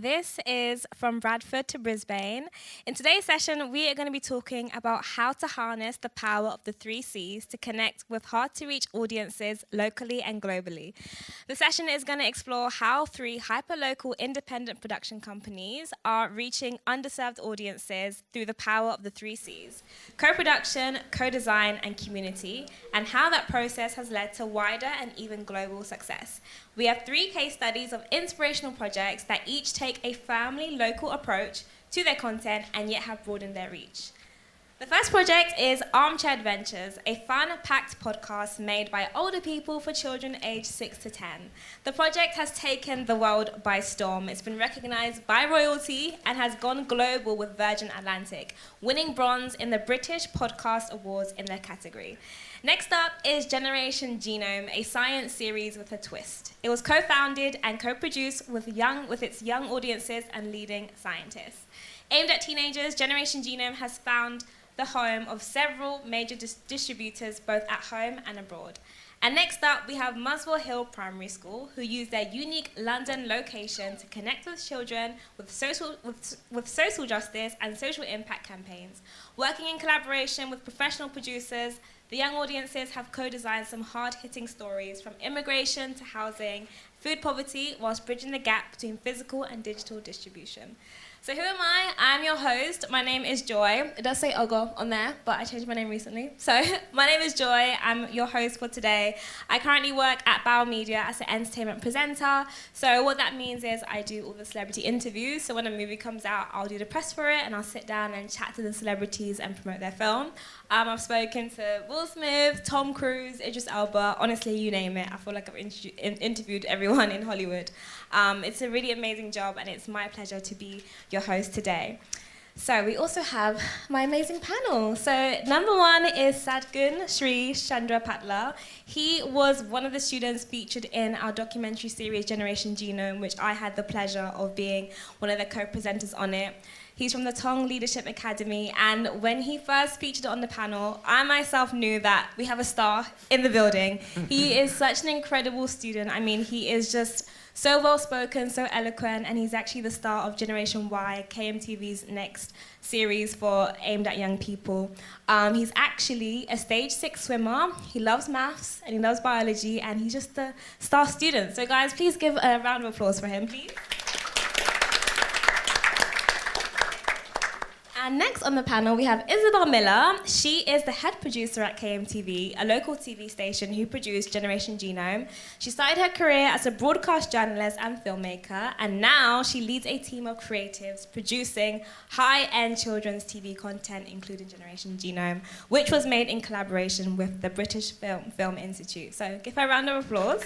This is From Bradford to Brisbane. In today's session, we are going to be talking about how to harness the power of the 3Cs to connect with hard-to-reach audiences locally and globally. The session is going to explore how 3 hyperlocal independent production companies are reaching underserved audiences through the power of the 3Cs: co-production, co-design, and community, and how that process has led to wider and even global success. We have 3 case studies of inspirational projects that each take a firmly local approach to their content and yet have broadened their reach. The first project is Armchair Adventures, a fun-packed podcast made by older people for children aged 6 to 10. The project has taken the world by storm. It's been recognized by royalty and has gone global with Virgin Atlantic, winning bronze in the British Podcast Awards in their category. Next up is Generation Genome, a science series with a twist. It was co-founded and co-produced with its young audiences and leading scientists. Aimed at teenagers, Generation Genome has found the home of several major distributors both at home and abroad. And next up, we have Muswell Hill Primary School, who use their unique London location to connect with children with social justice and social impact campaigns. Working in collaboration with professional producers, the young audiences have co-designed some hard-hitting stories from immigration to housing, food poverty, whilst bridging the gap between physical and digital distribution. So who am I? I'm your host. My name is Joy. It does say Ogo on there, but I changed my name recently. So my name is Joy. I'm your host for today. I currently work at Bauer Media as an entertainment presenter. So what that means is I do all the celebrity interviews. So when a movie comes out, I'll do the press for it, and I'll sit down and chat to the celebrities and promote their film. I've spoken to Will Smith, Tom Cruise, Idris Elba, honestly, you name it. I feel like I've interviewed everyone in Hollywood. It's a really amazing job, and it's my pleasure to be your host today. So we also have my amazing panel. So number 1 is Sadgun Sri Chandra Patla. He was one of the students featured in our documentary series Generation Genome, which I had the pleasure of being one of the co-presenters on it. He's from the Tong Leadership Academy, and when he first featured on the panel, I myself knew that we have a star in the building. He is such an incredible student. I mean, he is just so well-spoken, so eloquent, and he's actually the star of Generation Y, KMTV's next series aimed at young people. He's actually a stage 6 swimmer. He loves maths, and he loves biology, and he's just a star student. So guys, please give a round of applause for him, please. And next on the panel, we have Isabel Miller. She is the head producer at KMTV, a local TV station who produced Generation Genome. She started her career as a broadcast journalist and filmmaker, and now she leads a team of creatives producing high-end children's TV content, including Generation Genome, which was made in collaboration with the British Film Institute. So give her a round of applause.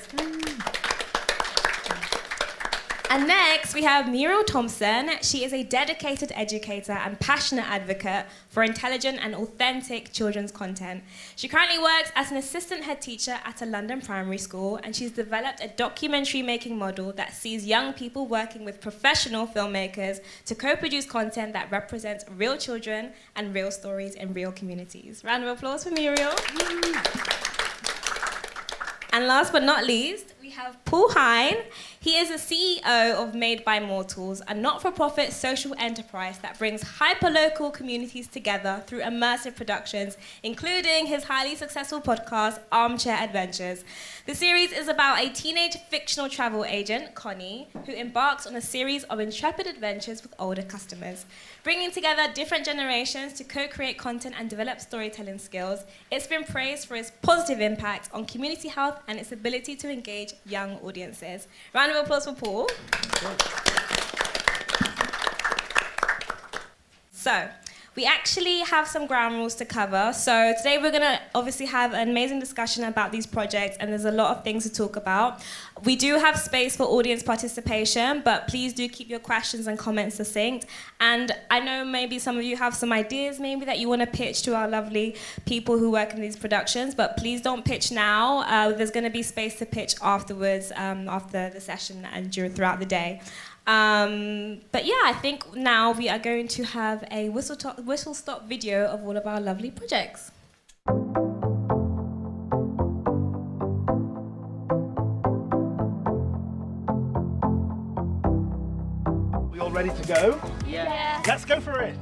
And next, we have Muriel Thompson. She is a dedicated educator and passionate advocate for intelligent and authentic children's content. She currently works as an assistant head teacher at a London primary school, and she's developed a documentary-making model that sees young people working with professional filmmakers to co-produce content that represents real children and real stories in real communities. Round of applause for Muriel. And last but not least, we have Paul Hine. He is the CEO of Made by Mortals, a not-for-profit social enterprise that brings hyperlocal communities together through immersive productions, including his highly successful podcast, Armchair Adventures. The series is about a teenage fictional travel agent, Connie, who embarks on a series of intrepid adventures with older customers. Bringing together different generations to co-create content and develop storytelling skills, it's been praised for its positive impact on community health and its ability to engage young audiences. Round of applause for Paul. So, we actually have some ground rules to cover. So today we're going to obviously have an amazing discussion about these projects, and there's a lot of things to talk about. We do have space for audience participation, but please do keep your questions and comments succinct. And I know maybe some of you have some ideas maybe that you want to pitch to our lovely people who work in these productions, but please don't pitch now. There's going to be space to pitch afterwards, after the session and throughout the day. But yeah, I think now we are going to have a whistle-stop video of all of our lovely projects. We all ready to go? Yeah. Let's go for it.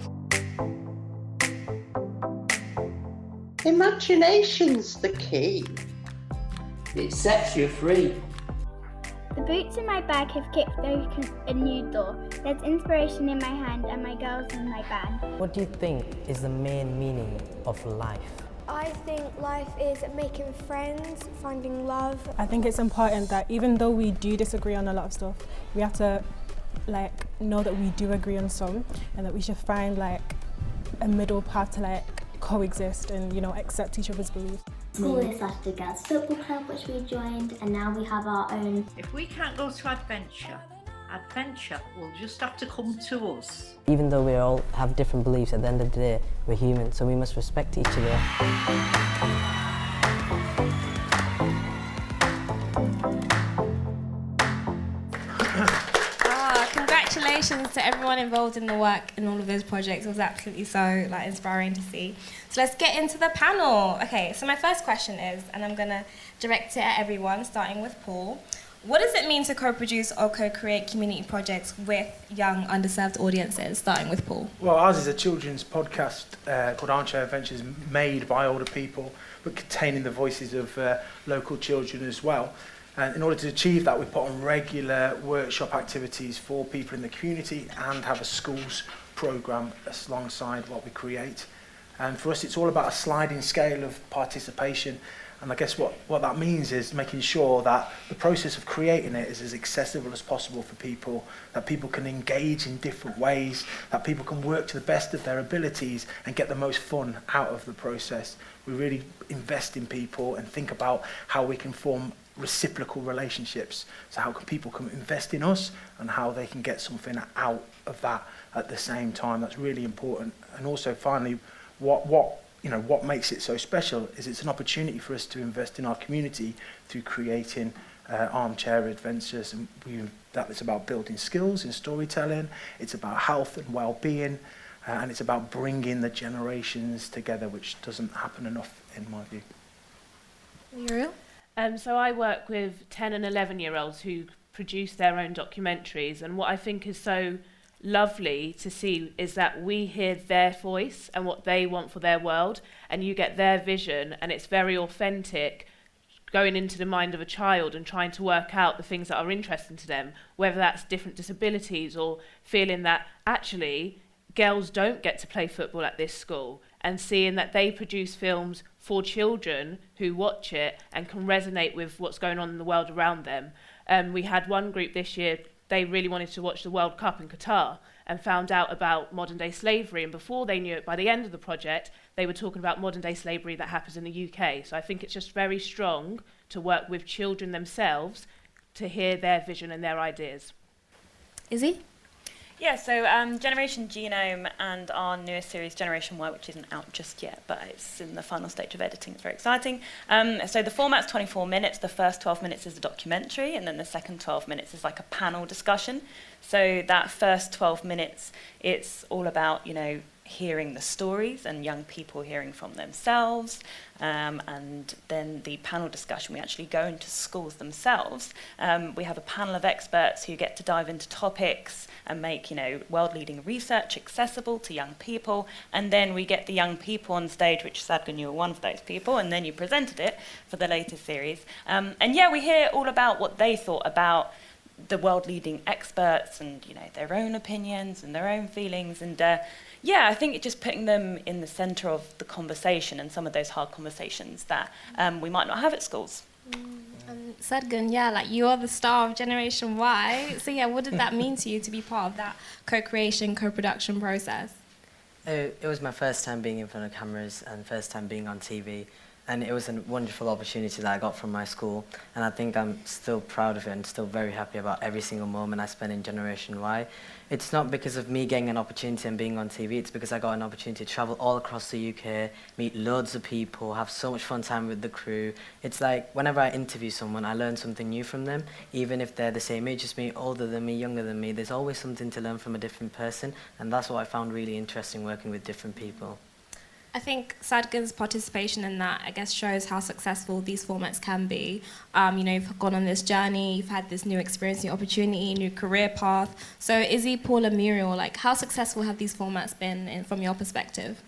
Imagination's the key. It sets you free. The boots in my bag have kicked open a new door. There's inspiration in my hand and my girls in my band. What do you think is the main meaning of life? I think life is making friends, finding love. I think it's important that even though we do disagree on a lot of stuff, we have to know that we do agree on some, and that we should find a middle path to coexist and accept each other's beliefs. School is started a girls' football club which we joined, and now we have our own. If we can't go to adventure will just have to come to us. Even though we all have different beliefs, at the end of the day, we're human, so we must respect each other. Congratulations to everyone involved in the work in all of those projects. It was absolutely so inspiring to see. So let's get into the panel. Okay, so my first question is, and I'm going to direct it at everyone, starting with Paul. What does it mean to co-produce or co-create community projects with young, underserved audiences, starting with Paul? Well, ours is a children's podcast called Armchair Adventures, made by older people, but containing the voices of local children as well. And in order to achieve that, we put on regular workshop activities for people in the community and have a schools programme alongside what we create. And for us, it's all about a sliding scale of participation. And I guess what that means is making sure that the process of creating it is as accessible as possible for people, that people can engage in different ways, that people can work to the best of their abilities and get the most fun out of the process. We really invest in people and think about how we can form reciprocal relationships. So how can people come invest in us and how they can get something out of that at the same time. That's really important. And also finally, what makes it so special is it's an opportunity for us to invest in our community through creating armchair adventures. And that is about building skills in storytelling, it's about health and well-being, and it's about bringing the generations together, which doesn't happen enough in my view. Muriel? So I work with 10 and 11-year-olds who produce their own documentaries, and what I think is so lovely to see is that we hear their voice and what they want for their world, and you get their vision, and it's very authentic, going into the mind of a child and trying to work out the things that are interesting to them, whether that's different disabilities or feeling that actually girls don't get to play football at this school, and seeing that they produce films for children who watch it and can resonate with what's going on in the world around them. We had one group this year, they really wanted to watch the World Cup in Qatar and found out about modern day slavery, and before they knew it, by the end of the project, they were talking about modern day slavery that happens in the UK. So I think it's just very strong to work with children themselves to hear their vision and their ideas. Izzy? Yeah, so Generation Genome and our newest series, Generation Y, which isn't out just yet, but it's in the final stage of editing. It's very exciting. So the format's 24 minutes. The first 12 minutes is a documentary, and then the second 12 minutes is like a panel discussion. So that first 12 minutes, it's all about, hearing the stories and young people hearing from themselves. And then the panel discussion, we actually go into schools themselves. We have a panel of experts who get to dive into topics and make, world-leading research accessible to young people. And then we get the young people on stage, which Sadgun, you were one of those people, and then you presented it for the latest series. We hear all about what they thought about the world-leading experts and, their own opinions and their own feelings. And I think it's just putting them in the centre of the conversation and some of those hard conversations that we might not have at schools. Sadgun, you are the star of Generation Y. So what did that mean to you to be part of that co-creation, co-production process? It was my first time being in front of cameras and first time being on TV. And it was a wonderful opportunity that I got from my school, and I think I'm still proud of it and still very happy about every single moment I spent in Generation Y. It's not because of me getting an opportunity and being on TV, it's because I got an opportunity to travel all across the UK, meet loads of people, have so much fun time with the crew. It's like whenever I interview someone, I learn something new from them, even if they're the same age as me, older than me, younger than me. There's always something to learn from a different person, and that's what I found really interesting, working with different people. I think Sadgan's participation in that, I guess, shows how successful these formats can be. You've gone on this journey, you've had this new experience, new opportunity, new career path. So Izzy, Paul and Muriel, how successful have these formats been from your perspective?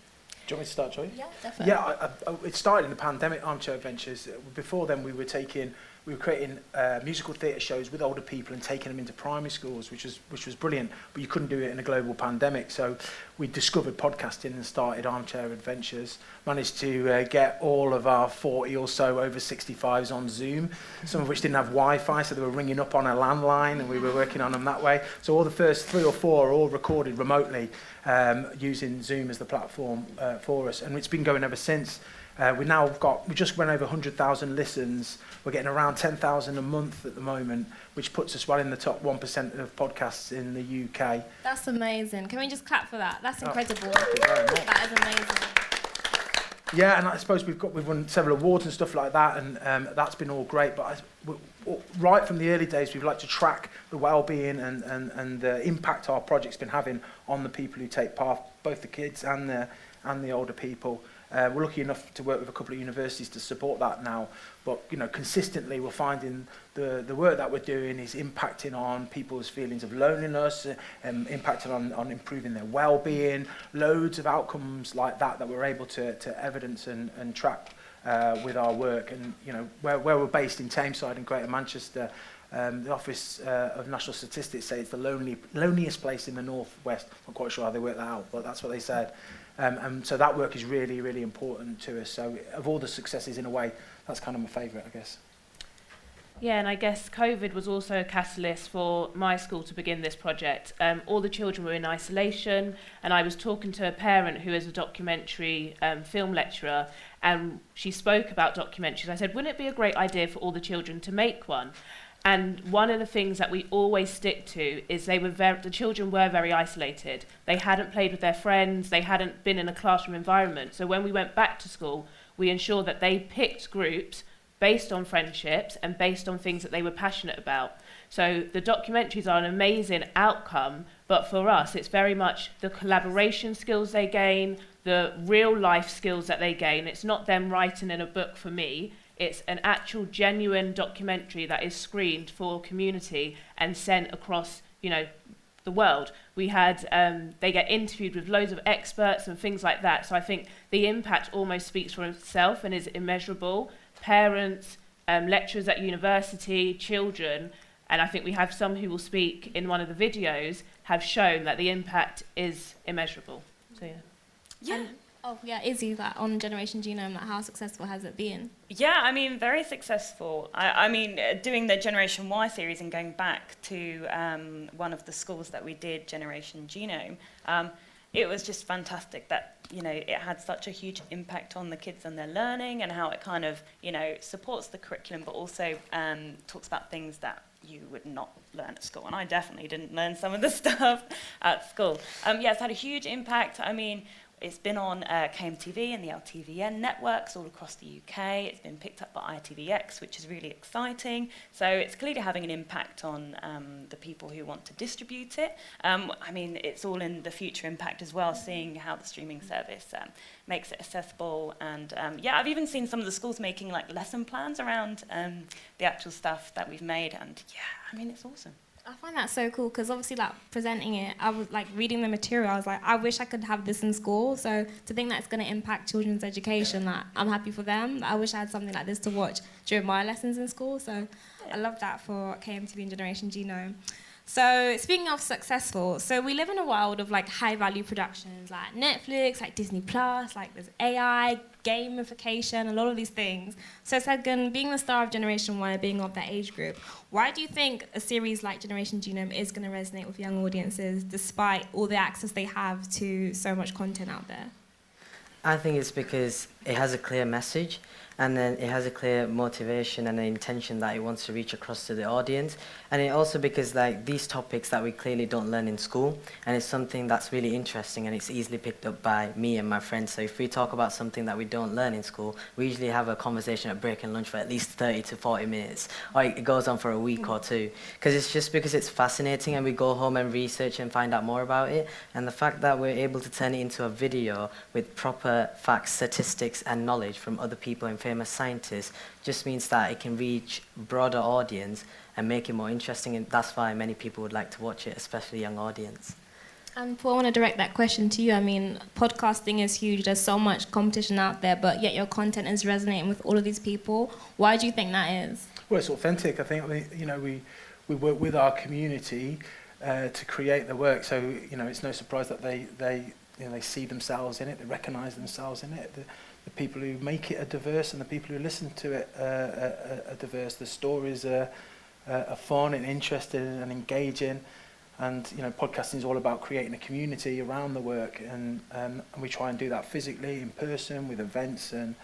Do you want me to start, Joy? Yeah, definitely. Yeah, it started in the pandemic, Armchair Adventures. Before then, we were creating musical theatre shows with older people and taking them into primary schools, which was brilliant, but you couldn't do it in a global pandemic. So we discovered podcasting and started Armchair Adventures, managed to get all of our 40 or so over 65s on Zoom, some of which didn't have Wi-Fi, so they were ringing up on a landline and we were working on them that way. So all the first 3 or 4 are all recorded remotely using Zoom as the platform for us, and it's been going ever since. We just went over 100,000 listens. We're getting around 10,000 a month at the moment, which puts us well in the top 1% of podcasts in the UK. That's amazing. Can we just clap for that? That's incredible. Thank you very much. That is amazing. Yeah, and I suppose we've won several awards and stuff like that, and that's been all great. But right from the early days, we've liked to track the well-being and the impact our project's been having on the people who take part, both the kids and the older people. We're lucky enough to work with a couple of universities to support that now, but consistently we're finding the work that we're doing is impacting on people's feelings of loneliness, impacting on improving their well-being, loads of outcomes like that we're able to evidence and track with our work. And where we're based in Tameside in Greater Manchester, the Office of National Statistics say it's the loneliest place in the northwest. I'm not quite sure how they work that out, but that's what they said. And so that work is really, really important to us. So of all the successes, in a way, that's kind of my favourite, I guess. Yeah, and I guess COVID was also a catalyst for my school to begin this project. All the children were in isolation, and I was talking to a parent who is a documentary film lecturer, and she spoke about documentaries. I said, wouldn't it be a great idea for all the children to make one? And one of the things that we always stick to is the children were very isolated. They hadn't played with their friends, they hadn't been in a classroom environment. So when we went back to school, we ensured that they picked groups based on friendships and based on things that they were passionate about. So the documentaries are an amazing outcome, but for us, it's very much the collaboration skills they gain, the real life skills that they gain. It's not them writing in a book for me. It's an actual genuine documentary that is screened for community and sent across, the world. We had, they get interviewed with loads of experts and things like that. So I think the impact almost speaks for itself and is immeasurable. Parents, lecturers at university, children, and I think we have some who will speak in one of the videos, have shown that the impact is immeasurable. So Izzy, that on Generation Genome, how successful has it been? Yeah, I mean, very successful. I mean, doing the Generation Y series and going back to one of the schools that we did, Generation Genome, it was just fantastic that, it had such a huge impact on the kids and their learning and how it kind of, supports the curriculum, but also talks about things that you would not learn at school. And I definitely didn't learn some of the stuff at school. It's had a huge impact. I mean, it's been on KMTV and the LTVN networks all across the UK. It's been picked up by ITVX, which is really exciting. So it's clearly having an impact on the people who want to distribute it. I mean, it's all in the future impact as well, seeing how the streaming service makes it accessible. And I've even seen some of the schools making lesson plans around the actual stuff that we've made. And I mean, it's awesome. I find that so cool because obviously presenting it, I was reading the material, I was I wish I could have this in school. So to think that it's going to impact children's education, I'm happy for them. I wish I had something like this to watch during my lessons in school. So I love that for KMTV and Generation Genome. So speaking of successful, so we live in a world of high value productions like Netflix, like Disney Plus, there's AI, gamification, a lot of these things. So Sadgan, being the star of Generation Y, being of that age group, why do you think a series like Generation Genome is going to resonate with young audiences despite all the access they have to so much content out there? I think it's because it has a clear message, and then it has a clear motivation and an intention that it wants to reach across to the audience. And it also because like these topics that we clearly don't learn in school, and it's something that's really interesting and it's easily picked up by me and my friends. So if we talk about something that we don't learn in school, we usually have a conversation at break and lunch for at least 30 to 40 minutes, or it goes on for a week or two, because it's just because it's fascinating and we go home and research and find out more about it. And the fact that we're able to turn it into a video with proper facts, statistics and knowledge from other people and famous scientists just means that it can reach broader audience and make it more interesting, and that's why many people would like to watch it, especially young audience. And Paul, I want to direct that question to you. I mean, podcasting is huge. There's so much competition out there, but yet your content is resonating with all of these people. Why do you think that is? Well, it's authentic. I think we work with our community to create the work. So it's no surprise that they see themselves in it. They recognise themselves in it. The people who make it are diverse, and the people who listen to it are diverse. The stories are fun and interesting and engaging. And podcasting is all about creating a community around the work, and we try and do that physically in person with events and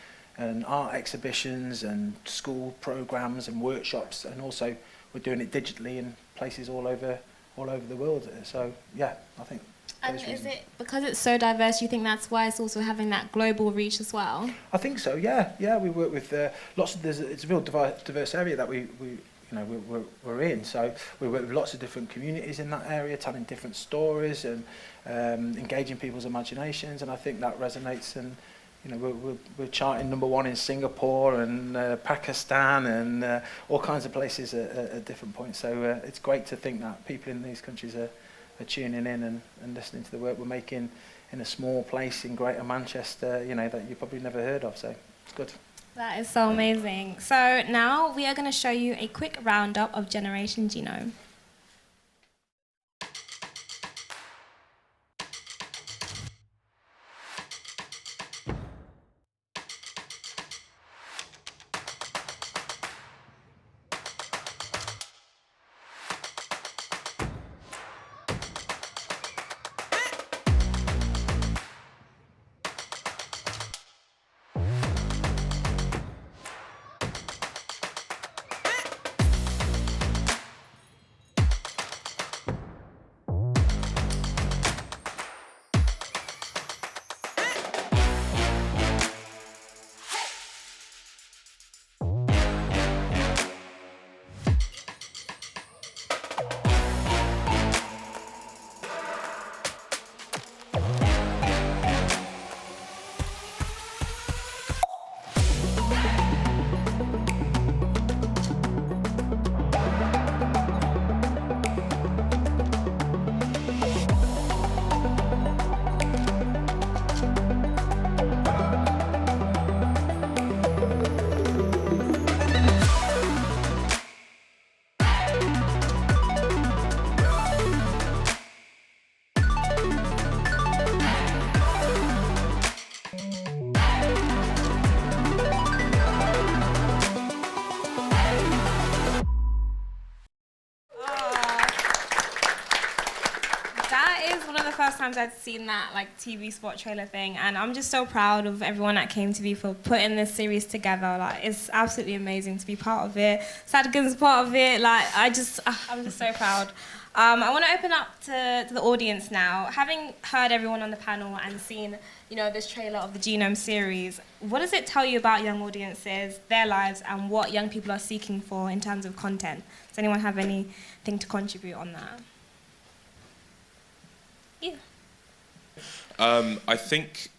art exhibitions and school programs and workshops, and also we're doing it digitally in places all over the world. So yeah, I think. And is it because it's so diverse? You think that's why it's also having that global reach as well? I think so. Yeah. We work with lots of. It's a real diverse area that we're in. So we work with lots of different communities in that area, telling different stories and engaging people's imaginations. And I think that resonates. And we're charting #1 in Singapore and Pakistan and all kinds of places at different points. So it's great to think that people in these countries are tuning in and listening to the work we're making in a small place in Greater Manchester, that you probably never heard of. So it's good. That is so amazing. So now we are going to show you a quick roundup of Generation Genome. First times I'd seen that TV spot trailer thing, and I'm just so proud of everyone at KMTV for putting this series together. It's absolutely amazing to be part of it. Sadgan's part of it. I'm just so proud. I want to open up to the audience now. Having heard everyone on the panel and seen this trailer of the Genome series, what does it tell you about young audiences, their lives, and what young people are seeking for in terms of content? Does anyone have anything to contribute on that? Yeah. I think,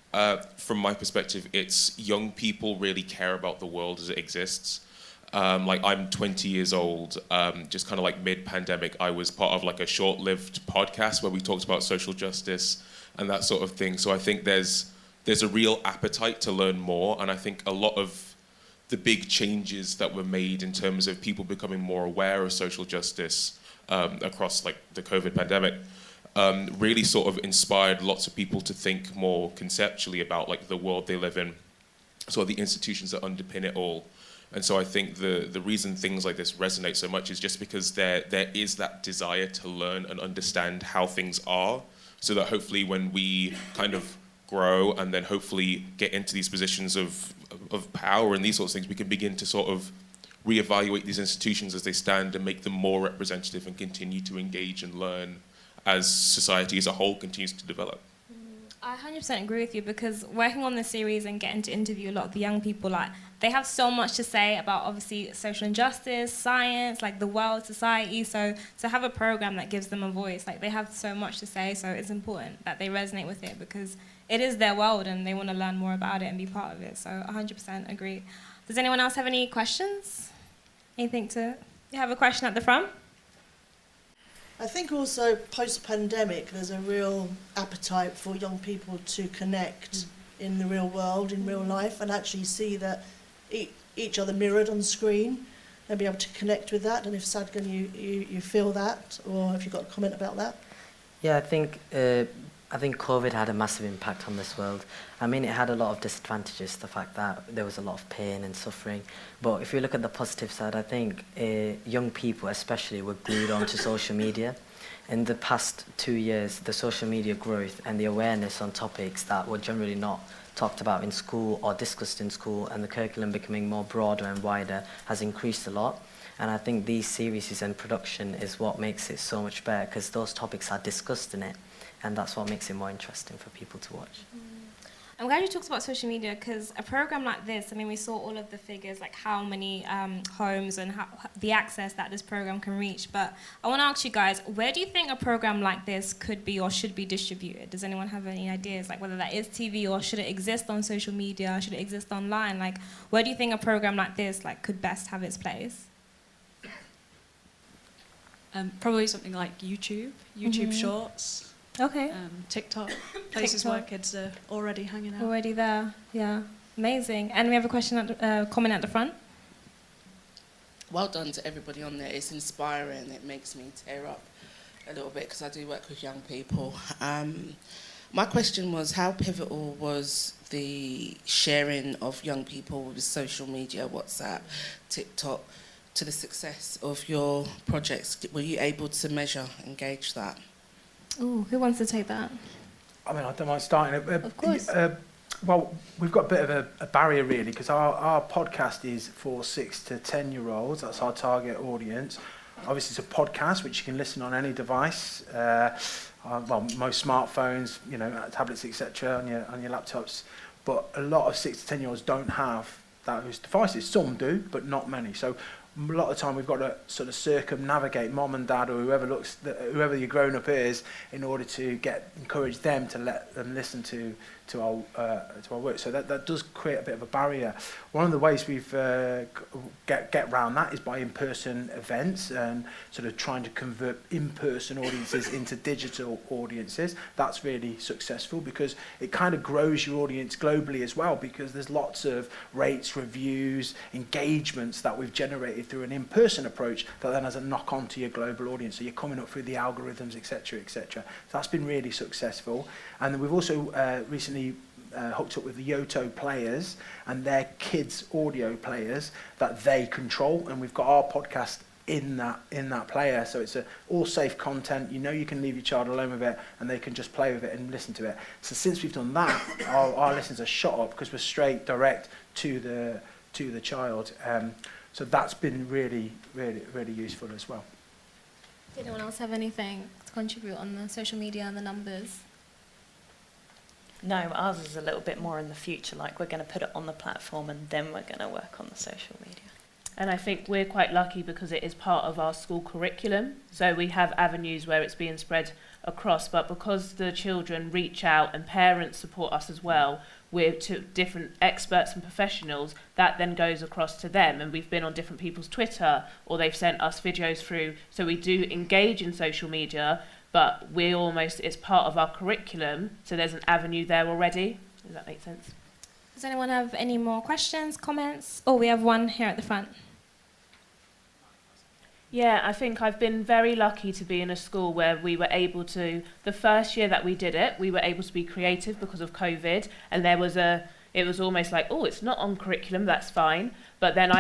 from my perspective, it's young people really care about the world as it exists. I'm 20 years old. Just kind of mid-pandemic, I was part of a short-lived podcast where we talked about social justice and that sort of thing. So I think there's a real appetite to learn more, and I think a lot of the big changes that were made in terms of people becoming more aware of social justice across the COVID pandemic really sort of inspired lots of people to think more conceptually about the world they live in, sort of the institutions that underpin it all. And so I think the reason things like this resonate so much is just because there is that desire to learn and understand how things are, so that hopefully when we kind of grow and then hopefully get into these positions of power and these sorts of things, we can begin to sort of reevaluate these institutions as they stand and make them more representative and continue to engage and learn as society as a whole continues to develop. I 100% agree with you, because working on this series and getting to interview a lot of the young people, like, they have so much to say about obviously social injustice, science, like the world, society. So to have a program that gives them a voice, like, they have so much to say. So it's important that they resonate with it, because it is their world and they want to learn more about it and be part of it. So 100% agree. Does anyone else have any questions? Anything to... You have a question at the front? I think also post-pandemic there's a real appetite for young people to connect in the real world, in real life, and actually see that each other mirrored on screen and be able to connect with that. And if Sadgan, you feel that, or if you've got a comment about that? Yeah, I think COVID had a massive impact on this world. I mean, it had a lot of disadvantages, the fact that there was a lot of pain and suffering. But if you look at the positive side, I think young people especially were glued onto social media. In the past 2 years, the social media growth and the awareness on topics that were generally not talked about in school or discussed in school, and the curriculum becoming more broader and wider, has increased a lot. And I think these series and production is what makes it so much better, because those topics are discussed in it. And that's what makes it more interesting for people to watch. I'm glad you talked about social media, because a program like this, I mean, we saw all of the figures, like how many homes and how, the access that this program can reach. But I want to ask you guys, where do you think a program like this could be or should be distributed? Does anyone have any ideas, like whether that is TV or should it exist on social media? Should it exist online? Like, where do you think a program like this could best have its place? Probably something like YouTube Shorts. Okay. TikTok, places where kids are already hanging out. Already there, yeah. Amazing. And we have a question, comment at the front. Well done to everybody on there. It's inspiring. It makes me tear up a little bit, because I do work with young people. My question was, how pivotal was the sharing of young people with social media, WhatsApp, TikTok, to the success of your projects? Were you able to measure and gauge that? Ooh, who wants to take that? I mean, I don't mind starting it. Of course. Well, we've got a bit of a barrier, really, because our podcast is for 6 to 10-year-olds. That's our target audience. Obviously, it's a podcast which you can listen on any device. Well, most smartphones, tablets, etc., on your laptops. But a lot of 6 to 10-year-olds don't have those devices. Some do, but not many. So a lot of the time we've got to sort of circumnavigate mom and dad or whoever your grown up is, in order to encourage them to let them listen to our work. So that does create a bit of a barrier. One of the ways we've get around that is by in-person events and sort of trying to convert in-person audiences into digital audiences. That's really successful, because it kind of grows your audience globally as well, because there's lots of rates, reviews, engagements that we've generated through an in-person approach that then has a knock-on to your global audience. So you're coming up through the algorithms, etc., etc. So that's been really successful. And then we've also recently hooked up with the Yoto players and their kids audio players that they control, and we've got our podcast in that player, so it's all safe content. You can leave your child alone with it and they can just play with it and listen to it. So since we've done that, our listens are shot up, because we're straight direct to the child. So that's been really, really, really useful as well. Did anyone else have anything to contribute on the social media and the numbers? No, ours is a little bit more in the future, like we're going to put it on the platform and then we're going to work on the social media. And I think we're quite lucky because it is part of our school curriculum. So we have avenues where it's being spread across, but because the children reach out and parents support us as well, we're to different experts and professionals, that then goes across to them. And we've been on different people's Twitter, or they've sent us videos through. So we do engage in social media, but it's part of our curriculum. So there's an avenue there already. Does that make sense? Does anyone have any more questions, comments? Oh, we have one here at the front. Yeah, I think I've been very lucky to be in a school where we were able to, the first year that we did it, we were able to be creative because of COVID, and it was almost like, oh, it's not on curriculum, that's fine. But then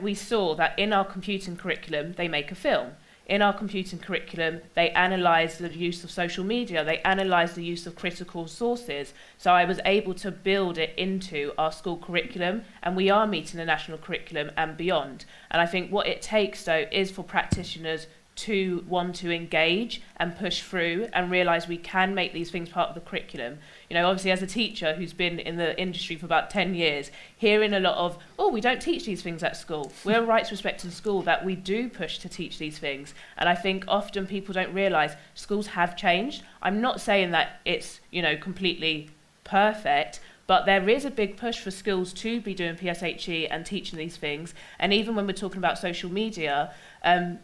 we saw that in our computing curriculum, they make a film. in our computing curriculum, they analyse the use of social media, they analyse the use of critical sources. So I was able to build it into our school curriculum, and we are meeting the national curriculum and beyond. And I think what it takes, though, is for practitioners to want to engage and push through and realise we can make these things part of the curriculum. You know, obviously as a teacher who's been in the industry for about 10 years, hearing a lot of, oh, we don't teach these things at school. We're a rights respecting school that we do push to teach these things. And I think often people don't realise schools have changed. I'm not saying that it's, you know, completely perfect, but there is a big push for schools to be doing PSHE and teaching these things. And even when we're talking about social media,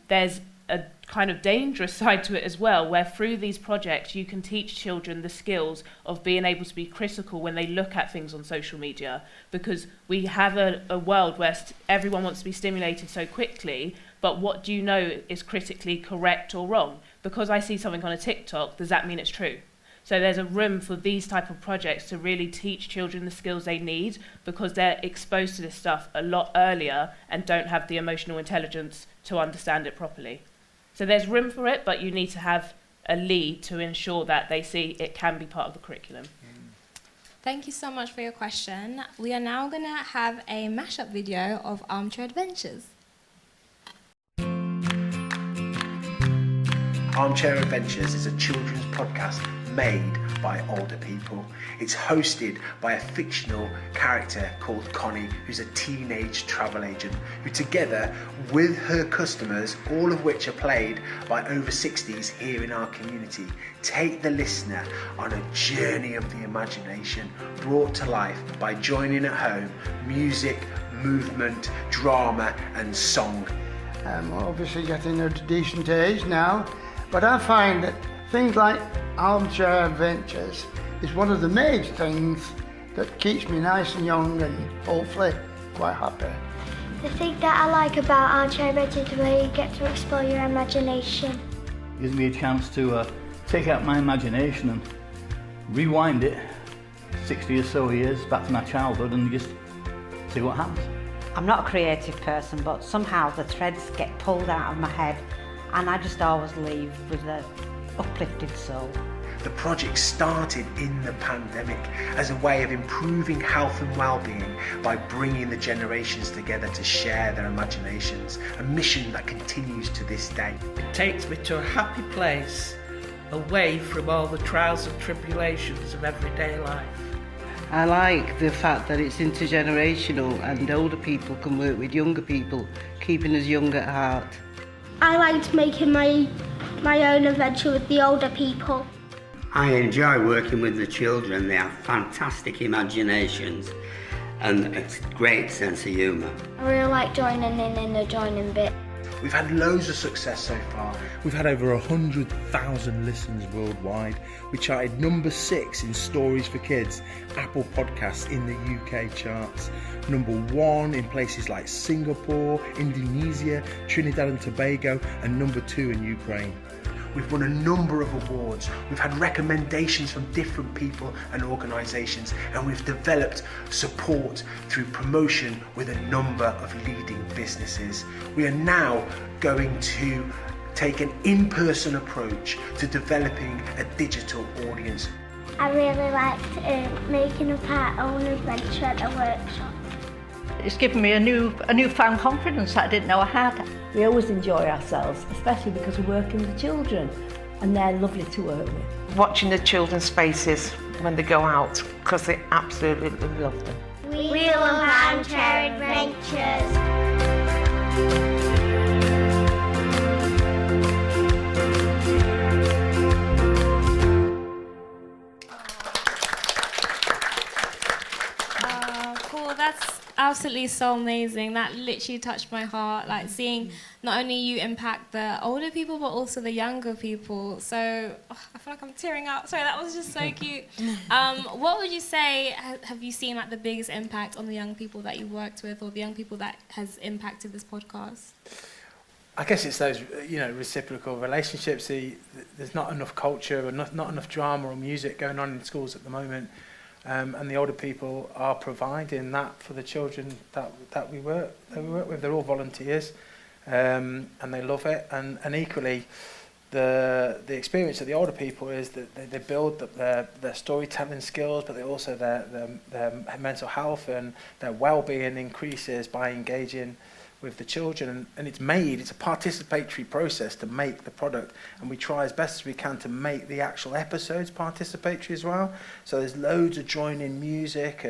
there's a kind of dangerous side to it as well, where through these projects you can teach children the skills of being able to be critical when they look at things on social media, because we have a world where everyone wants to be stimulated so quickly, but what do you know is critically correct or wrong? Because I see something on a TikTok, does that mean it's true? So there's a room for these type of projects to really teach children the skills they need, because they're exposed to this stuff a lot earlier and don't have the emotional intelligence to understand it properly. So there's room for it, but you need to have a lead to ensure that they see it can be part of the curriculum. Thank you so much for your question. We are now going to have a mashup video of Armchair Adventures. Armchair Adventures is a children's podcast made by older people. It's hosted by a fictional character called Connie, who's a teenage travel agent, who together with her customers, all of which are played by over 60s here in our community, take the listener on a journey of the imagination brought to life by joining at home music, movement, drama and song. I'm obviously getting a decent age now, but I find that things like Armchair Adventures is one of the main things that keeps me nice and young and hopefully quite happy. The thing that I like about Armchair Adventures is where you get to explore your imagination. It gives me a chance to take out my imagination and rewind it 60 or so years back to my childhood and just see what happens. I'm not a creative person, but somehow the threads get pulled out of my head and I just always leave with an uplifted soul. The project started in the pandemic as a way of improving health and well-being by bringing the generations together to share their imaginations, a mission that continues to this day. It takes me to a happy place, away from all the trials and tribulations of everyday life. I like the fact that it's intergenerational and older people can work with younger people, keeping us young at heart. I liked making my own adventure with the older people. I enjoy working with the children. They have fantastic imaginations and a great sense of humour. I really like joining in the joining bit. We've had loads of success so far. We've had over 100,000 listens worldwide. We charted number 6 in Stories for Kids, Apple Podcasts in the UK charts. Number 1 in places like Singapore, Indonesia, Trinidad and Tobago, and number 2 in Ukraine. We've won a number of awards, we've had recommendations from different people and organisations, and we've developed support through promotion with a number of leading businesses. We are now going to take an in-person approach to developing a digital audience. I really liked making up our own adventure at the workshop. It's given me a newfound confidence that I didn't know I had. We always enjoy ourselves, especially because we work with the children and they're lovely to work with. Watching the children's faces when they go out, because they absolutely love them. We love Armchair Adventures. That's absolutely so amazing. That literally touched my heart, like seeing not only you impact the older people but also the younger people. So I feel like I'm tearing up. Sorry, that was just so cute. What would you say have you seen like the biggest impact on the young people that you worked with, or the young people that has impacted this podcast? I guess it's those, reciprocal relationships. There's not enough culture or not enough drama or music going on in schools at the moment. And the older people are providing that for the children that we work with. They're all volunteers, and they love it. And equally, the experience of the older people is that they build their storytelling skills, but they also their mental health and their well-being increases by engaging with the children. And it's a participatory process to make the product, and we try as best as we can to make the actual episodes participatory as well. So there's loads of joining music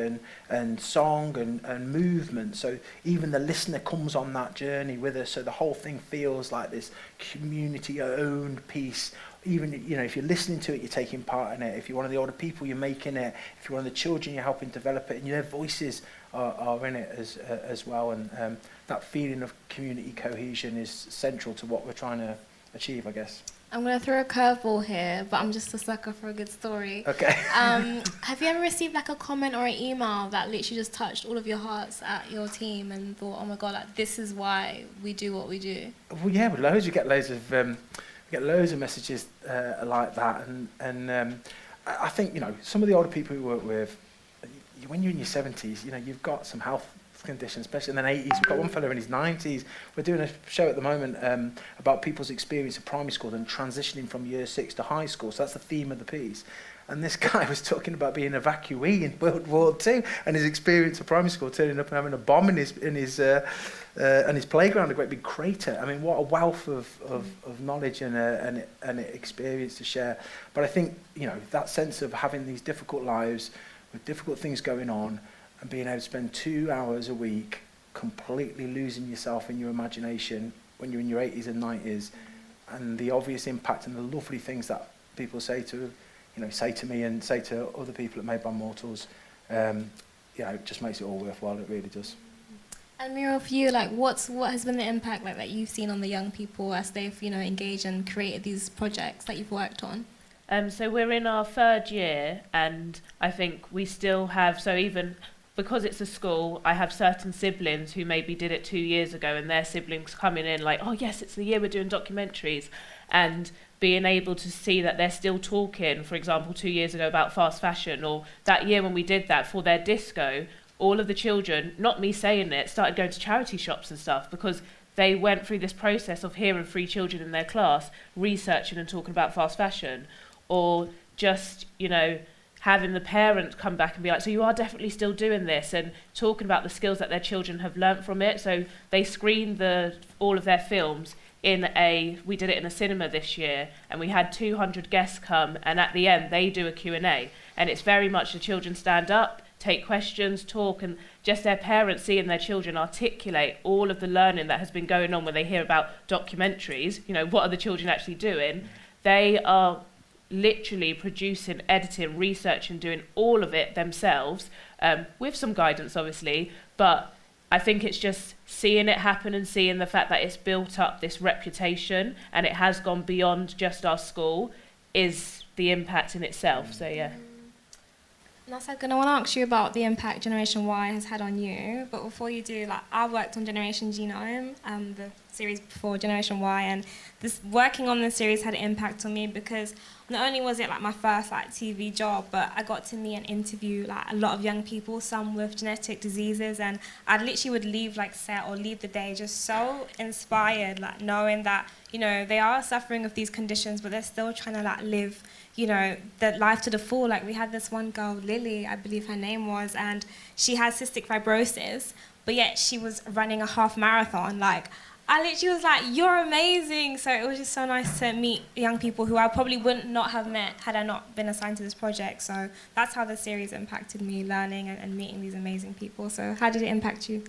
and song and movement, so even the listener comes on that journey with us, so the whole thing feels like this community owned piece. Even, you know, if you're listening to it, you're taking part in it. If you're one of the older people, you're making it. If you're one of the children, you're helping develop it, and their voices are in it as well. And that feeling of community cohesion is central to what we're trying to achieve, I guess. I'm going to throw a curveball here, but I'm just a sucker for a good story. Okay. Have you ever received like a comment or an email that literally just touched all of your hearts at your team and thought, oh my God, like, this is why we do what we do? Well, yeah, with loads. We get loads of messages like that, and I think, you know, some of the older people we work with, when you're in your 70s, you know, you've got some health conditions, especially in the 80s. We've got one fellow in his 90s. We're doing a show at the moment about people's experience of primary school and transitioning from year 6 to high school. So that's the theme of the piece. And this guy was talking about being an evacuee in World War II and his experience of primary school, turning up and having a bomb in his playground, a great big crater. I mean, what a wealth of knowledge and experience to share. But I think, you know, that sense of having these difficult lives with difficult things going on and being able to spend 2 hours a week completely losing yourself in your imagination when you're in your 80s and 90s, and the obvious impact and the lovely things that people say to me and say to other people at Made by Mortals, it just makes it all worthwhile. It really does. And Muriel, for you, like, what has been the impact that you've seen on the young people as they've, you know, engaged and created these projects that you've worked on? So we're in our 3rd year, and I think we still have, so even because it's a school, I have certain siblings who maybe did it 2 years ago, and their siblings coming in like, oh yes, it's the year we're doing documentaries, and being able to see that they're still talking, for example, 2 years ago about fast fashion, or that year when we did that for their disco, all of the children, not me saying it, started going to charity shops and stuff because they went through this process of hearing 3 children in their class researching and talking about fast fashion, or just, you know, having the parent come back and be like, so you are definitely still doing this, and talking about the skills that their children have learnt from it. So they screened all of their films we did it in a cinema this year, and we had 200 guests come, and at the end they do a Q&A, and it's very much the children stand up, take questions, talk, and just their parents seeing their children articulate all of the learning that has been going on when they hear about documentaries, you know, what are the children actually doing? They are literally producing, editing, researching, doing all of it themselves, with some guidance obviously, but I think it's just seeing it happen and seeing the fact that it's built up this reputation and it has gone beyond just our school is the impact in itself. So yeah. Nasad, I want to ask you about the impact Generation Y has had on you, but before you do, I worked on Generation Genome, the series before Generation Y, and working on this series had an impact on me because not only was it my first TV job, but I got to meet and interview a lot of young people, some with genetic diseases, and I literally would leave set or leave the day just so inspired, knowing that, you know, they are suffering with these conditions, but they're still trying to live, you know, the life to the full. We had this one girl, Lily, I believe her name was, and she had cystic fibrosis, but yet she was running a half marathon. I literally was like, you're amazing. So it was just so nice to meet young people who I probably would not have met had I not been assigned to this project. So that's how the series impacted me, learning and meeting these amazing people. So how did it impact you?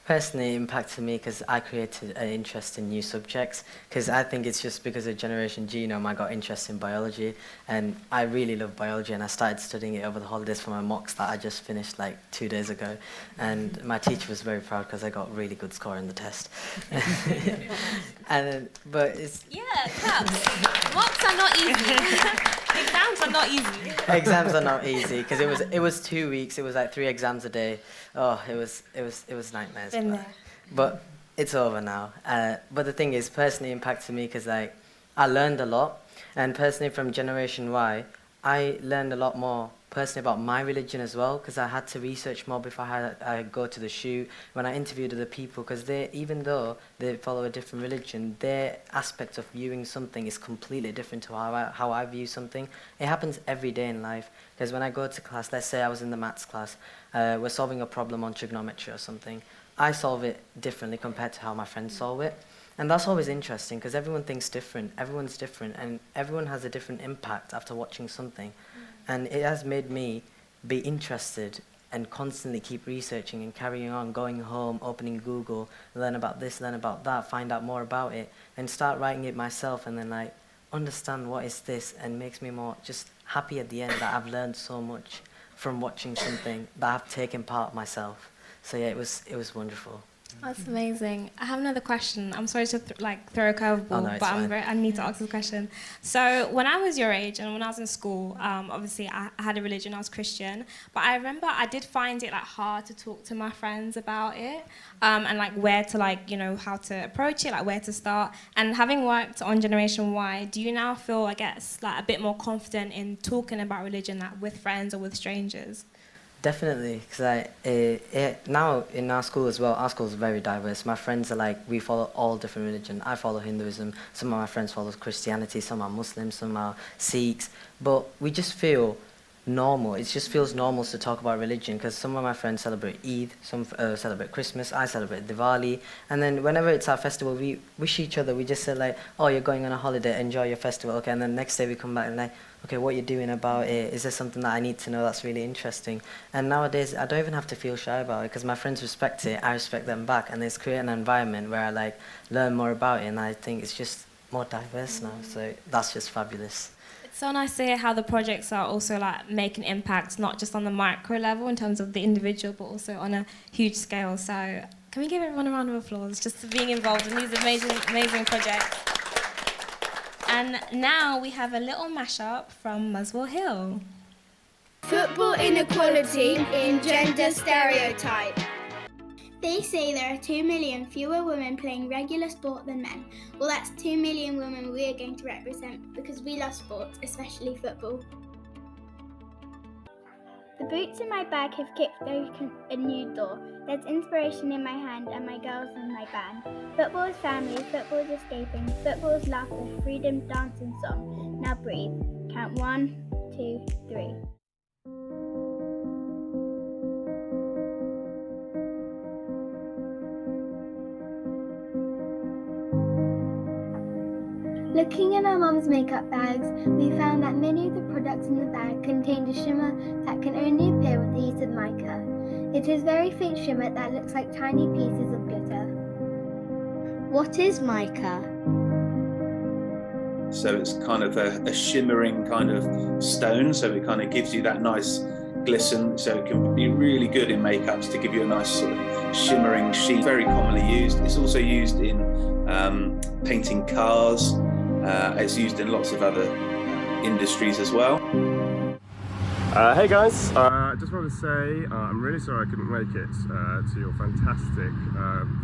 Personally, it impacted me because I created an interest in new subjects, because I think it's just because of Generation Genome I got interest in biology, and I really love biology, and I started studying it over the holidays for my mocks that I just finished 2 days ago, and my teacher was very proud because I got a really good score in the test. But it's... Yeah, claps. Mocks are not easy. Exams are not easy. Exams are not easy because it was 2 weeks. It was 3 exams a day. Oh, it was nightmares. But it's over now. But the thing is, personally impacted me because I learned a lot, and personally from Generation Y, I learned a lot more personally about my religion as well, because I had to research more before I go to the shoot. When I interviewed other people, because even though they follow a different religion, their aspect of viewing something is completely different to how I view something. It happens every day in life, because when I go to class, let's say I was in the maths class, we're solving a problem on trigonometry or something, I solve it differently compared to how my friends solve it. And that's always interesting, because everyone thinks different, everyone's different, and everyone has a different impact after watching something. And it has made me be interested and constantly keep researching and carrying on, going home, opening Google, learn about this, learn about that, find out more about it, and start writing it myself, and then like understand what is this, and makes me more just happy at the end that I've learned so much from watching something that I've taken part myself. So yeah, it was wonderful. That's amazing. I have another question. I'm sorry to throw a curveball, but I need to ask this question. So when I was your age and when I was in school, obviously I had a religion, I was Christian, but I remember I did find it hard to talk to my friends about it, and where to how to approach it, where to start. And having worked on Generation Y, do you now feel, I guess, a bit more confident in talking about religion with friends or with strangers? Definitely, because now in our school as well, our school is very diverse. My friends are we follow all different religions. I follow Hinduism, some of my friends follow Christianity, some are Muslims, some are Sikhs, but we just feel normal. It just feels normal to talk about religion, because some of my friends celebrate Eid, some celebrate Christmas, I celebrate Diwali, and then whenever it's our festival, we wish each other, we just say oh, you're going on a holiday, enjoy your festival, okay, and then next day we come back and okay, what you're doing about it, is there something that I need to know that's really interesting? And nowadays, I don't even have to feel shy about it, because my friends respect it, I respect them back, and it's created an environment where I learn more about it, and I think it's just more diverse now, so that's just fabulous. It's so nice to hear how the projects are also making impacts, not just on the micro level in terms of the individual, but also on a huge scale. So can we give everyone a round of applause just for being involved in these amazing, amazing projects? And now we have a little mashup from Muswell Hill. Football inequality in gender stereotype. They say there are 2 million fewer women playing regular sport than men. Well, that's 2 million women we are going to represent because we love sports, especially football. The boots in my bag have kicked open a new door. There's inspiration in my hand and my girls in my band. Football is family, football is escaping, football is laughter, freedom, dance and song. Now breathe. Count 1, 2, 3. Looking in our mum's makeup bags, we found that many of the products in the bag contained a shimmer that can only appear with the use of mica. It is very faint shimmer that looks like tiny pieces of glitter. What is mica? So it's kind of a shimmering kind of stone, so it kind of gives you that nice glisten, so it can be really good in makeups to give you a nice sort of shimmering sheen. Very commonly used. It's also used in painting cars. It's used in lots of other industries as well. Hey guys, just wanted to say I'm really sorry I couldn't make it to your fantastic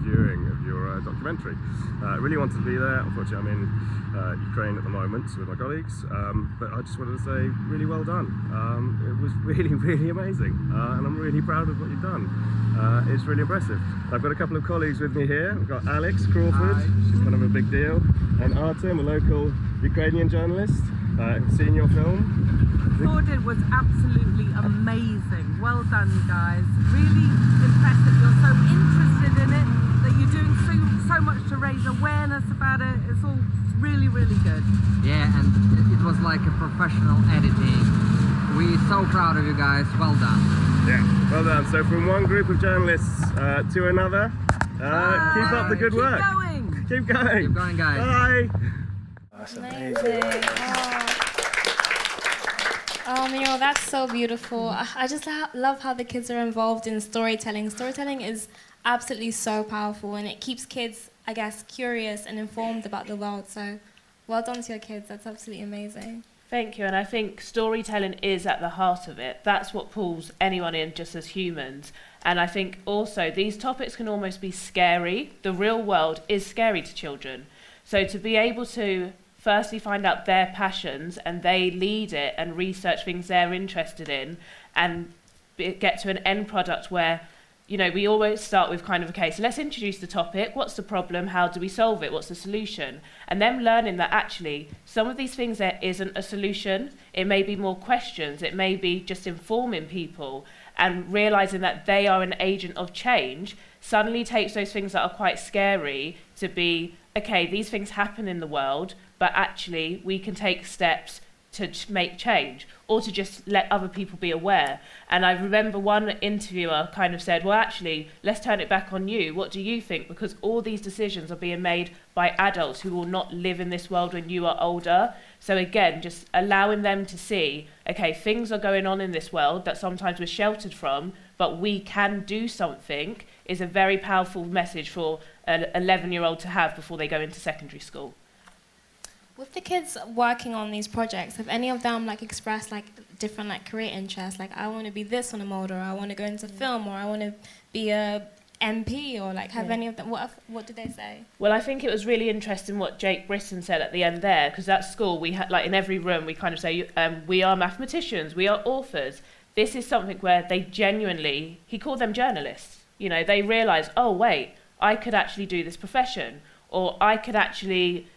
viewing of your documentary. I really wanted to be there. Unfortunately, I'm in Ukraine at the moment with my colleagues, but I just wanted to say really well done. It was really, really amazing, and I'm really proud of what you've done. It's really impressive. I've got a couple of colleagues with me here. We've got Alex Crawford, she's kind of a big deal, and Artem, a local Ukrainian journalist, seeing your film. Thought it was absolutely amazing. Well done, you guys. Really impressed that you're so interested in it, that you're doing so much to raise awareness about it. It's all really, really good. Yeah, and it was like a professional editing. We're so proud of you guys. Well done. Yeah, well done. So from one group of journalists to another, keep up the good work. Keep going. Keep going, guys. Bye. That's amazing. Oh, Muriel, that's so beautiful. I just love how the kids are involved in storytelling. Storytelling is absolutely so powerful, and it keeps kids, I guess, curious and informed about the world. So well done to your kids. That's absolutely amazing. Thank you, and I think storytelling is at the heart of it. That's what pulls anyone in just as humans. And I think also these topics can almost be scary. The real world is scary to children. So to be able to firstly find out their passions and they lead it and research things they're interested in and get to an end product where, you know, we always start with kind of, okay, so let's introduce the topic. What's the problem? How do we solve it? What's the solution? And then learning that actually some of these things there isn't a solution. It may be more questions. It may be just informing people, and realising that they are an agent of change suddenly takes those things that are quite scary to be, okay, these things happen in the world, but actually we can take steps to make change, or to just let other people be aware. And I remember one interviewer kind of said, well, actually, let's turn it back on you. What do you think? Because all these decisions are being made by adults who will not live in this world when you are older. So again, just allowing them to see, okay, things are going on in this world that sometimes we're sheltered from, but we can do something, is a very powerful message for an 11-year-old to have before they go into secondary school. With the kids working on these projects, have any of them like expressed like different like career interests? Like, I want to be this when I'm older, or I want to go into film, or I want to be a MP, or like have any of them? What did they say? Well, I think it was really interesting what Jake Brisson said at the end there, because at school we had, like, in every room we kind of say, we are mathematicians, we are authors. This is something where they genuinely, he called them journalists. You know, they realised, oh wait, I could actually do this profession, or I could actually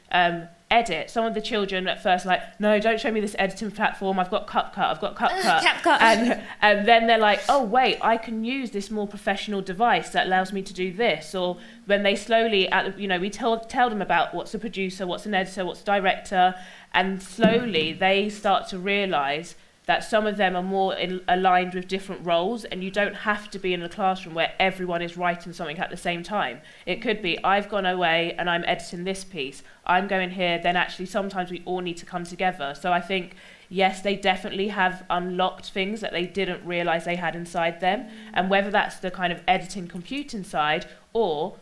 edit. Some of the children at first like, no, don't show me this editing platform, I've got CapCut. And then they're like, oh wait, I can use this more professional device that allows me to do this. Or when they slowly, we tell them about what's a producer, what's an editor, what's a director, and slowly they start to realise that some of them are more aligned with different roles, and you don't have to be in a classroom where everyone is writing something at the same time. It could be, I've gone away and I'm editing this piece, I'm going here, then actually sometimes we all need to come together. So I think, yes, they definitely have unlocked things that they didn't realise they had inside them, and whether that's the kind of editing, computing side, or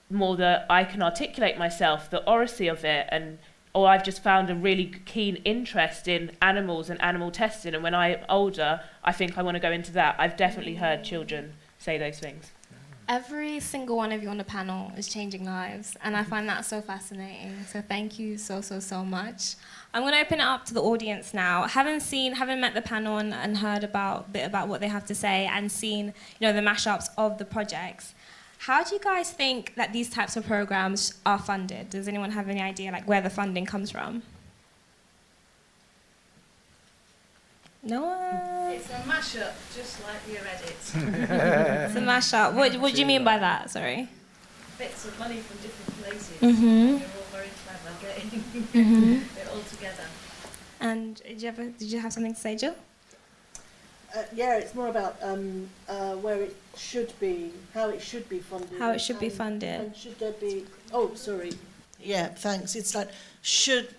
more the I can articulate myself, the oracy of it, or I've just found a really keen interest in animals and animal testing, and when I'm older, I think I want to go into that. I've definitely heard children say those things. Every single one of you on the panel is changing lives, and I find that so fascinating. So thank you so much. I'm going to open it up to the audience now. Having met the panel and heard a bit about what they have to say, and seen, the mashups of the projects, how do you guys think that these types of programs are funded? Does anyone have any idea like where the funding comes from? No one? It's a mashup, just like your edits. It's a mashup. What do you mean by that? Sorry. Bits of money from different places. Mm-hmm. You're all very clever getting it all together. And did you have something to say, Jill? Yeah, it's more about where it should be, how it should be funded. How it should be funded. And should there be... Oh, sorry. Yeah, thanks. It's like, should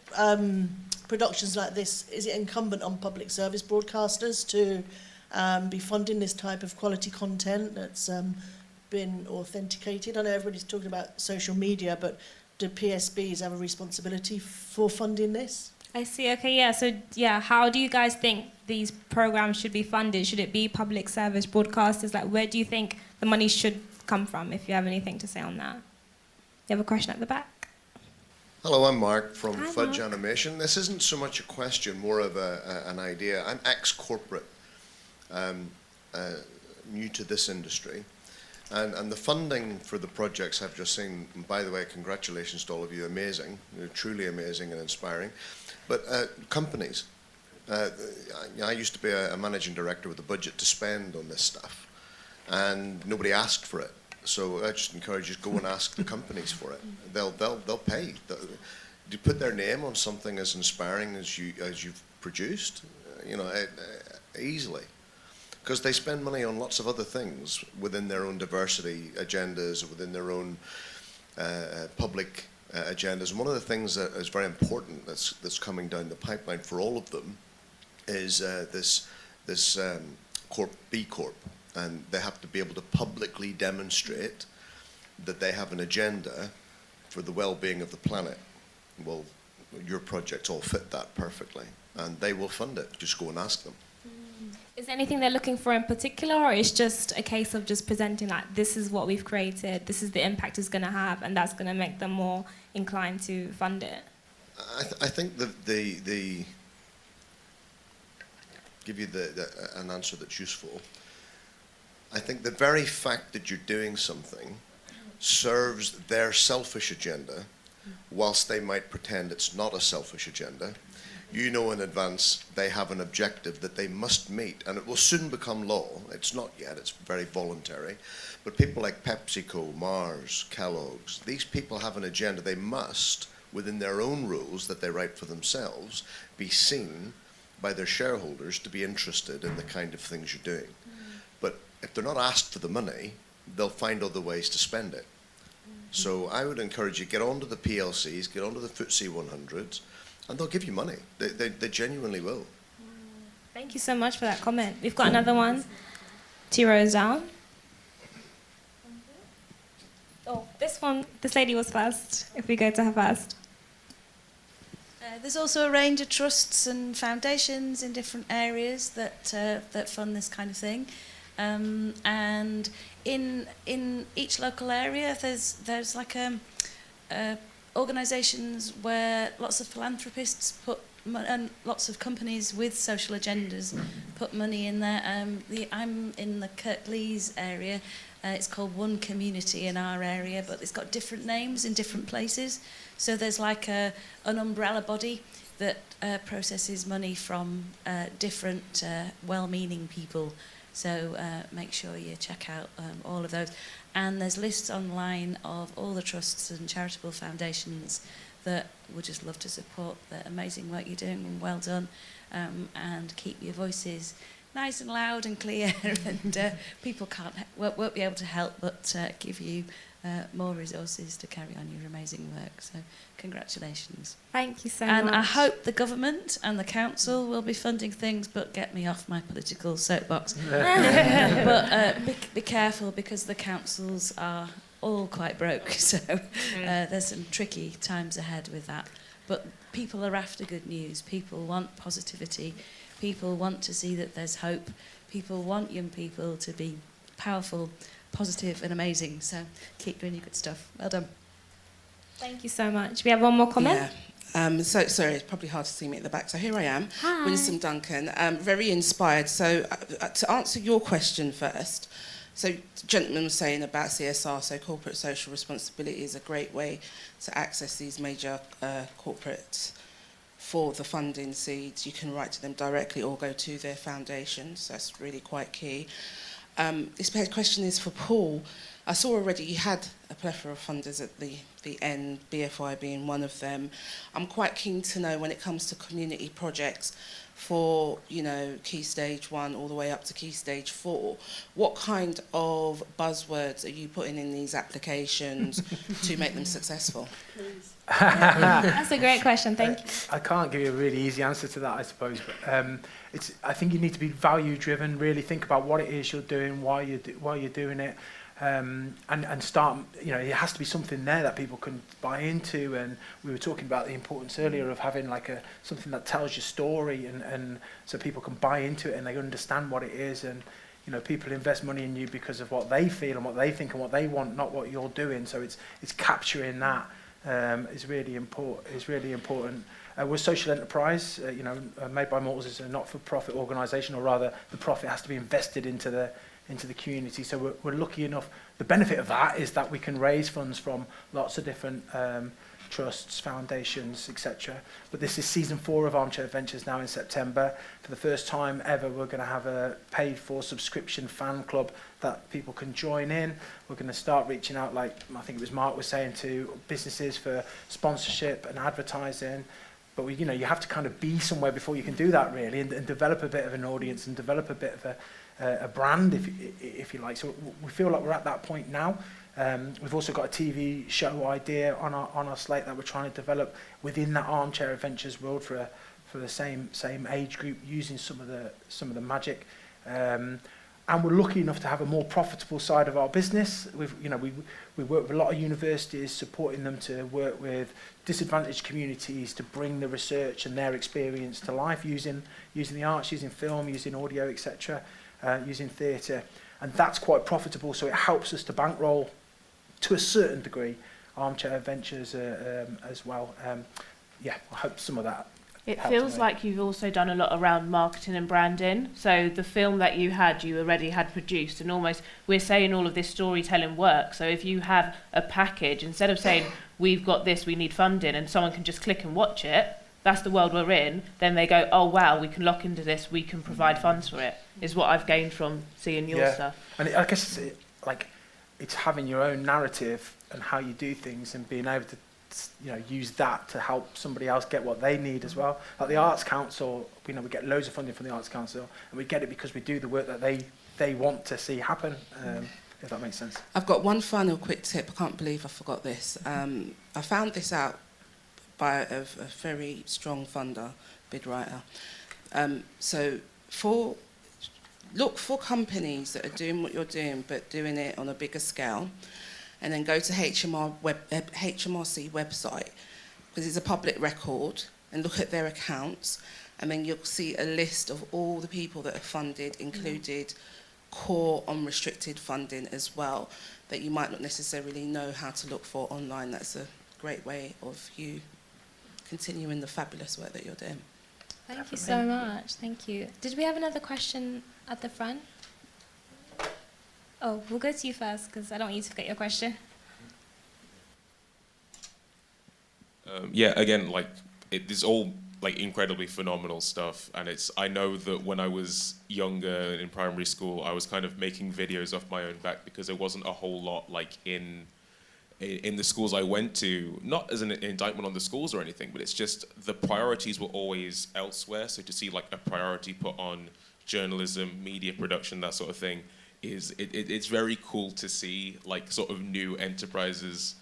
productions like this, is it incumbent on public service broadcasters to be funding this type of quality content that's been authenticated? I know everybody's talking about social media, but do PSBs have a responsibility for funding this? I see. Okay, yeah. So, how do you guys think these programs should be funded? Should it be public service broadcasters? Like, where do you think the money should come from, if you have anything to say on that? You have a question at the back? Hello, I'm Mark from Fudge Animation. This isn't so much a question, more of an idea. I'm ex-corporate, new to this industry. And the funding for the projects I've just seen, and by the way, congratulations to all of you, amazing. You're truly amazing and inspiring. But companies, I used to be a managing director with a budget to spend on this stuff, and nobody asked for it. So I just encourage you to go and ask the companies for it. They'll pay. You put their name on something as inspiring as you've produced, easily, because they spend money on lots of other things within their own diversity agendas, or within their own public agendas. And one of the things that is very important that's coming down the pipeline for all of them is this B Corp, and they have to be able to publicly demonstrate that they have an agenda for the well-being of the planet. Well, your projects all fit that perfectly, and they will fund it. Just go and ask them. Is there anything they're looking for in particular, or it's just a case of just presenting like, this is what we've created, this is the impact it's going to have, and that's going to make them more inclined to fund it? I think the give you an answer that's useful. I think the very fact that you're doing something serves their selfish agenda, whilst they might pretend it's not a selfish agenda. You know in advance they have an objective that they must meet, and it will soon become law. It's not yet, it's very voluntary. But people like PepsiCo, Mars, Kellogg's, these people have an agenda. They must, within their own rules that they write for themselves, be seen by their shareholders to be interested in the kind of things you're doing. But if they're not asked for the money, they'll find other ways to spend it. So I would encourage you, get onto the PLCs, get onto the FTSE 100s, and they'll give you money. They genuinely will. Thank you so much for that comment. We've got another one. 2 rows down. Oh, this lady was first, if we go to her first. There's also a range of trusts and foundations in different areas that fund this kind of thing. And in each local area, there's like organisations where lots of philanthropists and lots of companies with social agendas put money in there. I'm in the Kirklees area. It's called One Community in our area, but it's got different names in different places. So there's like an umbrella body that processes money from different well-meaning people. So make sure you check out all of those. And there's lists online of all the trusts and charitable foundations that would just love to support the amazing work you're doing, and well done. And keep your voices nice and loud and clear, and people won't be able to help but give you more resources to carry on your amazing work. So congratulations. Thank you so much. And I hope the government and the council will be funding things, but get me off my political soapbox. But be careful, because the councils are all quite broke, so there's some tricky times ahead with that. But people are after good news. People want positivity. People want to see that there's hope. People want young people to be powerful, positive and amazing. So keep doing your good stuff. Well done. Thank you so much. We have one more comment. Yeah. So sorry, it's probably hard to see me at the back. So here I am, Hi. Winsome Duncan, very inspired. So to answer your question first, so the gentleman was saying about CSR, so corporate social responsibility is a great way to access these major corporates for the funding seeds. You can write to them directly or go to their foundations. That's really quite key. This question is for Paul. I saw already you had a plethora of funders at the end, BFI being one of them. I'm quite keen to know, when it comes to community projects for, Key Stage 1 all the way up to Key Stage 4, what kind of buzzwords are you putting in these applications to make them successful? That's a great question, thank you. I can't give you a really easy answer to that, I suppose, but I think you need to be value driven, really think about what it is you're doing, why you're doing it, and start, it has to be something there that people can buy into. And we were talking about the importance earlier of having like something that tells your story, and so people can buy into it and they understand what it is. And people invest money in you because of what they feel and what they think and what they want, not what you're doing. So it's capturing that is really important. We're social enterprise, Made by Mortals is a not-for-profit organisation, or rather the profit has to be invested into the community. So we're lucky enough. The benefit of that is that we can raise funds from lots of different trusts, foundations, etc. But this is season 4 of Armchair Adventures now in September. For the first time ever, we're going to have a paid-for subscription fan club that people can join in. We're going to start reaching out, like I think it was Mark was saying, to businesses for sponsorship and advertising. But you have to kind of be somewhere before you can do that, really, and develop a bit of an audience and develop a bit of a brand, if you like. So we feel like we're at that point now. We've also got a TV show idea on our slate that we're trying to develop within that Armchair Adventures world for the same age group, using some of the magic. And we're lucky enough to have a more profitable side of our business. We work with a lot of universities, supporting them to work with disadvantaged communities to bring the research and their experience to life, using the arts, using film, using audio, etc., using theatre. And that's quite profitable, so it helps us to bankroll, to a certain degree, Armchair Adventures as well. yeah, I hope some of that. It feels like you've also done a lot around marketing and branding. So the film that you already had produced, and almost we're saying all of this storytelling work. So if you have a package, instead of saying we've got this, we need funding, and someone can just click and watch it, that's the world we're in, then they go, oh wow, we can lock into this, we can provide funds for it, is what I've gained from seeing your stuff. And I guess it's having your own narrative and how you do things and being able to use that to help somebody else get what they need as well. Like the Arts Council, we get loads of funding from the Arts Council, and we get it because we do the work that they want to see happen, if that makes sense. I've got one final quick tip. I can't believe I forgot this. I found this out by a very strong funder, bid writer. So look for companies that are doing what you're doing, but doing it on a bigger scale. And then go to HMRC website, because it's a public record, and look at their accounts, and then you'll see a list of all the people that are funded, included core unrestricted funding as well, that you might not necessarily know how to look for online. That's a great way of you continuing the fabulous work that you're doing. Thank you so much. Thank you. Did we have another question at the front? Oh, we'll go to you first, because I don't want you to forget your question. Yeah, again, it is all incredibly phenomenal stuff, and I know that when I was younger in primary school, I was kind of making videos off my own back because there wasn't a whole lot in the schools I went to, not as an indictment on the schools or anything, but it's just the priorities were always elsewhere. So to see a priority put on journalism, media production, that sort of thing, it's very cool to see sort of new enterprises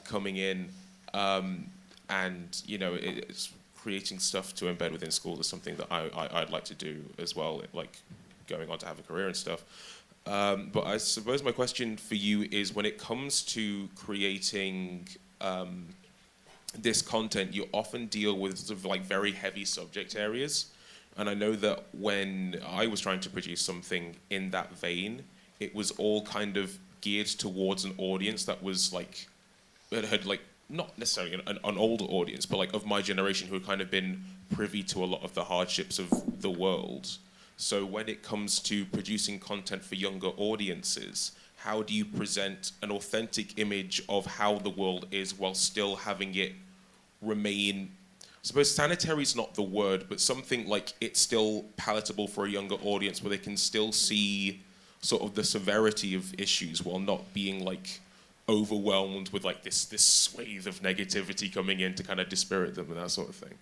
coming in, and it's creating stuff to embed within schools is something that I'd like to do as well, going on to have a career and stuff. But I suppose my question for you is, when it comes to creating this content, you often deal with sort of very heavy subject areas. And I know that when I was trying to produce something in that vein, it was all kind of geared towards an audience that was had not necessarily an older audience, but of my generation, who had kind of been privy to a lot of the hardships of the world. So when it comes to producing content for younger audiences, how do you present an authentic image of how the world is while still having it remain, I suppose sanitary is not the word, but something it's still palatable for a younger audience where they can still see sort of the severity of issues while not being overwhelmed with this swathe of negativity coming in to kind of dispirit them and that sort of thing?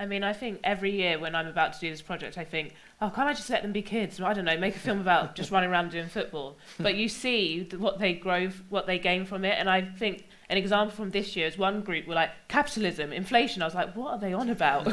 I mean, I think every year when I'm about to do this project, I think, oh, can't I just let them be kids? I don't know, make a film about just running around doing football. But you see what they gain from it. And I think an example from this year is one group were capitalism, inflation. I was like, what are they on about?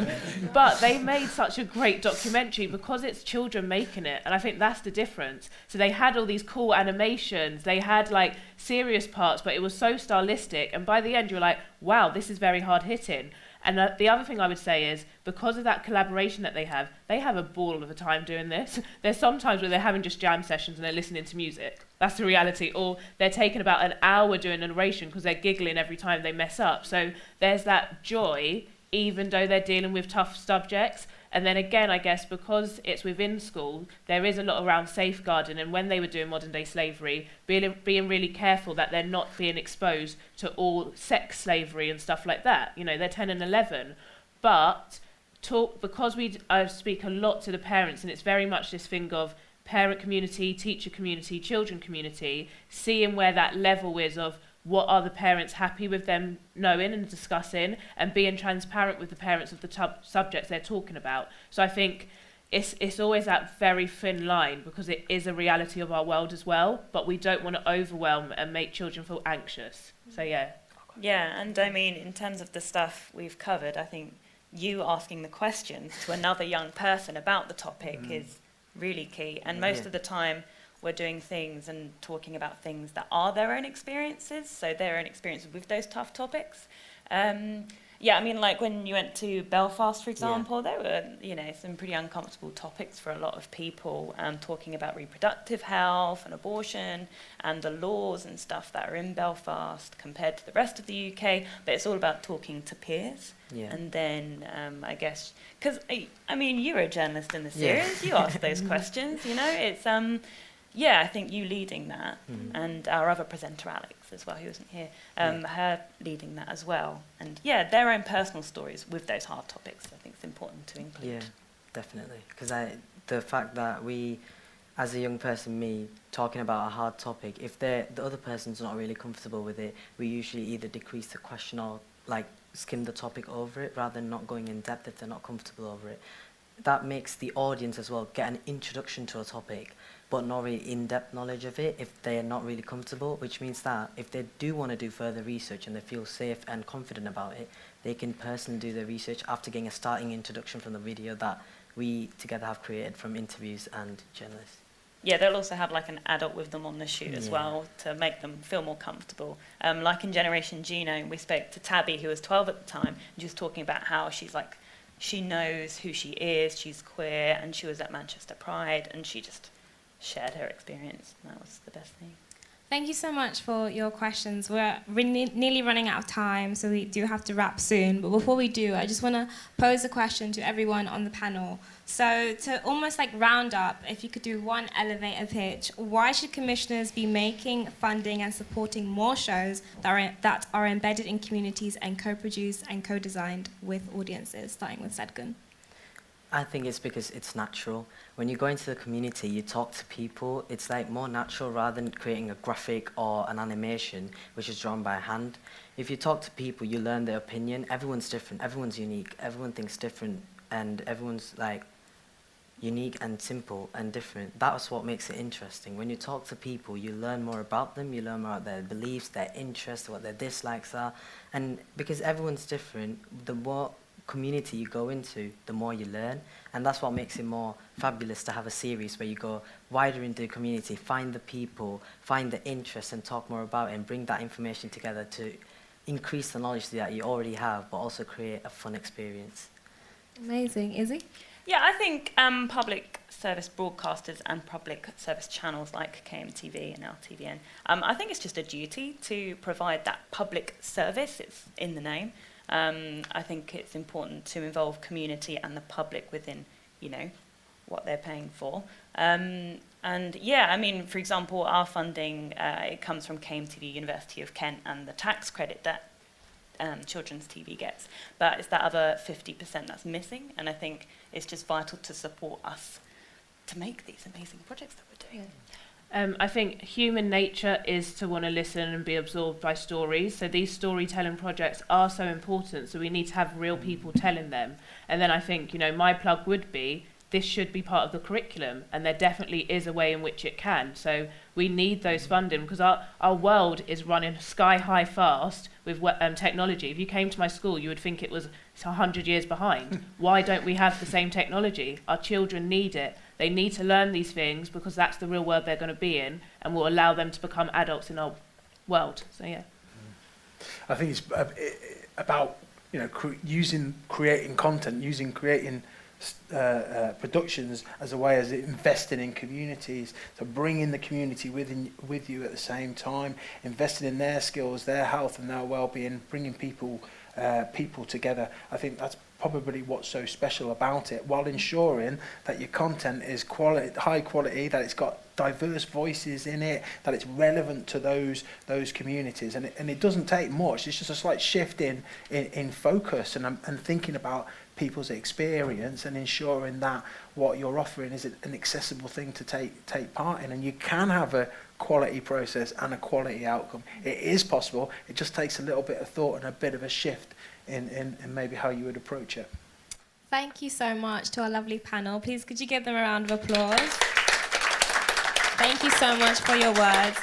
But they made such a great documentary because it's children making it. And I think that's the difference. So they had all these cool animations. They had serious parts, but it was so stylistic. And by the end, you were like, wow, this is very hard hitting. And the other thing I would say is, because of that collaboration that they have a ball of a time doing this. There's some times where they're having just jam sessions and they're listening to music. That's the reality. Or they're taking about an hour doing a narration because they're giggling every time they mess up. So there's that joy, even though they're dealing with tough subjects. And then again, I guess, because it's within school, there is a lot around safeguarding. And when they were doing modern day slavery, being really careful that they're not being exposed to all sex slavery and stuff like that. They're 10 and 11. But because I speak a lot to the parents, and it's very much this thing of parent community, teacher community, children community, seeing where that level is of what are the parents happy with them knowing and discussing, and being transparent with the parents of the subjects they're talking about. So I think it's always that very thin line, because it is a reality of our world as well, but we don't want to overwhelm and make children feel anxious. So yeah. Yeah, and I mean, in terms of the stuff we've covered, I think you asking the questions to another young person about the topic is really key. And most of the time, we're doing things and talking about things that are their own experiences, so their own experiences with those tough topics. Yeah, I mean, like when you went to Belfast, for example, there were, some pretty uncomfortable topics for a lot of people, talking about reproductive health and abortion and the laws and stuff that are in Belfast compared to the rest of the UK. But it's all about talking to peers. Yeah. And then I guess, because, I mean, you were a journalist in the series, you asked those questions, it's... I think you leading that, and our other presenter, Alex, as well, who wasn't here, her leading that as well. And, their own personal stories with those hard topics, I think it's important to include. Yeah, definitely. Because the fact that we, as a young person, me, talking about a hard topic, if the other person's not really comfortable with it, we usually either decrease the question or, skim the topic over it, rather than not going in depth if they're not comfortable over it. That makes the audience as well get an introduction to a topic, but not really in-depth knowledge of it if they're not really comfortable, which means that if they do want to do further research and they feel safe and confident about it, they can personally do their research after getting a starting introduction from the video that we together have created from interviews and journalists. Yeah, they'll also have an adult with them on the shoot as well to make them feel more comfortable. Like in Generation Genome, we spoke to Tabby, who was 12 at the time, and she was talking about how she knows who she is, she's queer, and she was at Manchester Pride, and she just shared her experience, and that was the best thing. Thank you so much for your questions. We're nearly running out of time, so we do have to wrap soon. But before we do, I just want to pose a question to everyone on the panel. So to almost round up, if you could do one elevator pitch, why should commissioners be making, funding and supporting more shows that are embedded in communities and co-produced and co-designed with audiences, starting with Sedgun? I think it's because it's natural. When you go into the community, you talk to people, it's more natural rather than creating a graphic or an animation which is drawn by hand. If you talk to people, you learn their opinion. Everyone's different, everyone's unique, everyone thinks different, and everyone's unique and simple and different. That's what makes it interesting. When you talk to people, you learn more about them, you learn more about their beliefs, their interests, what their dislikes are. And because everyone's different, the more community you go into, the more you learn, and that's what makes it more fabulous to have a series where you go wider into the community, find the people, find the interests and talk more about it and bring that information together to increase the knowledge that you already have, but also create a fun experience. Amazing. Izzy? Yeah, I think public service broadcasters and public service channels like KMTV and LTVN, I think it's just a duty to provide that public service. It's in the name. I think it's important to involve community and the public within, what they're paying for. And I mean, for example, our funding, it comes from KMTV, University of Kent, and the tax credit that children's TV gets. But it's that other 50% that's missing, and I think it's just vital to support us to make these amazing projects that we're doing. I think human nature is to want to listen and be absorbed by stories. So these storytelling projects are so important. So we need to have real people telling them. And then I think, my plug would be, this should be part of the curriculum. And there definitely is a way in which it can. So we need those funding because our world is running sky high fast with technology. If you came to my school, you would think it was 100 years behind. Why don't we have the same technology? Our children need it. They need to learn these things because that's the real world they're going to be in, and will allow them to become adults in our world. So I think it's about creating content, creating productions as a way as investing in communities, so bringing the community with you at the same time, investing in their skills, their health and their well-being, bringing people together. I think that's probably what's so special about it, while ensuring that your content is high quality, that it's got diverse voices in it, that it's relevant to those communities, and it doesn't take much. It's just a slight shift in focus and thinking about people's experience and ensuring that what you're offering is an accessible thing to take part in, and you can have a quality process and a quality outcome. It is possible. It just takes a little bit of thought and a bit of a shift in maybe how you would approach it. Thank you so much to our lovely panel. Please could you give them a round of applause? Thank you so much for your words.